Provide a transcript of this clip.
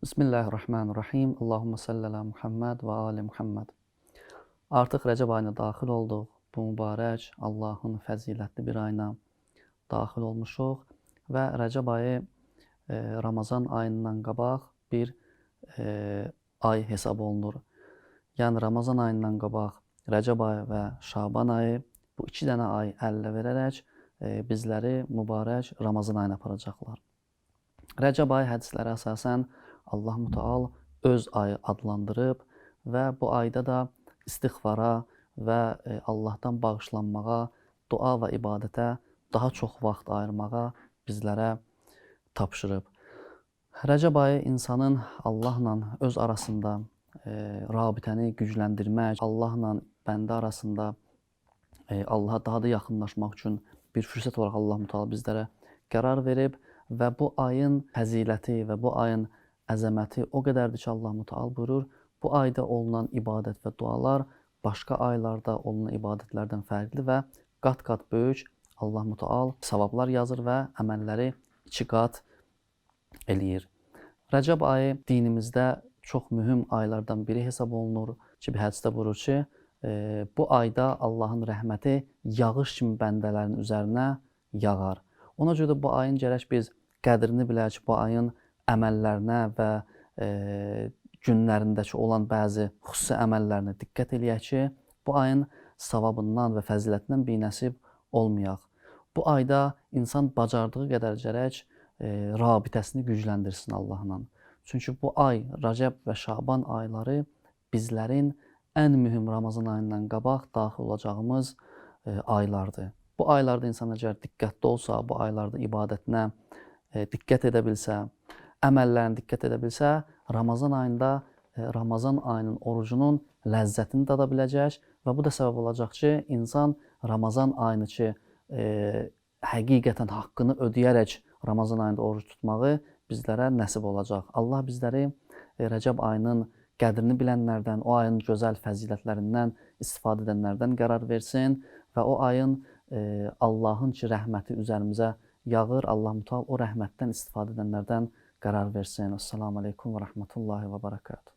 Bismillahirrahmanirrahim. Allahumma salli ala Muhammed və ali Muhammed. Artıq Rəcəb ayına daxil olduq. Bu mübarək Allahın fəzilətli bir ayına daxil olmuşuq və Rəcəb ayı Ramazan ayından qabaq bir ay hesab olunur. Yəni Ramazan ayından qabaq Rəcəb ayı və Şaban ayı bu iki dənə ay əllə verərək bizləri mübarək Ramazan ayına aparacaqlar. Rəcəb ayı hədislərə əsasən Allah Mütəal öz ayı adlandırıb və bu ayda da istiğfara və Allahdan bağışlanmağa, dua və ibadətə daha çox vaxt ayırmağa bizlərə tapşırıb. Rəcəb ayı insanın Allahla öz arasında rabitəni gücləndirmək, Allahla bəndə arasında Allaha daha da yaxınlaşmaq üçün bir fürsət olaraq Allah Mütəal bizlərə qərar verib və bu ayın fəziləti və bu ayın əzəməti o qədərdir ki, Allah Mütəal buyurur, bu ayda olunan ibadət və dualar başqa aylarda olunan ibadətlərdən fərqli və qat-qat böyük Allah Mütəal savablar yazır və əməlləri 2 qat eləyir. Rəcəb ayı dinimizdə çox mühüm aylardan biri hesab olunur ki, bir hədisdə buyurur ki, bu ayda Allahın rəhməti yağış kimi bəndələrin üzərinə yağar. Ona görə də bu ayın gərək biz qədrini bilək, bu ayın əməllərinə və günlərindəki olan bəzi xüsusi əməllərinə diqqət eləyək ki, bu ayın savabından və fəzilətindən binəsib olmayaq. Bu ayda insan bacardığı qədər gərək rabitəsini gücləndirsin Allahla. Çünki bu ay, Rəcəb və Şaban ayları bizlərin ən mühüm Ramazan ayından qabaq daxil olacağımız aylardır. Bu aylarda insan əgər diqqətli olsa, bu aylarda ibadətinə diqqət edə bilsə, əməllərinə diqqət edə bilsə, Ramazan ayında Ramazan ayının orucunun ləzzətini dada biləcək və bu da səbəb olacaq ki, insan Ramazan ayını ki, həqiqətən haqqını ödəyərək Ramazan ayında oruc tutmağı bizlərə nəsib olacaq. Allah bizləri Rəcəb ayının qədrini bilənlərdən, o ayın gözəl fəzilətlərindən istifadə edənlərdən qərar versin və o ayın Allahın ki, rəhməti üzərimizə yağır, Allah Mütəal o rəhmətdən istifadə edənlərdən qərar versin. Esselamu aleykum və rəhmətullahi və barakatuhu.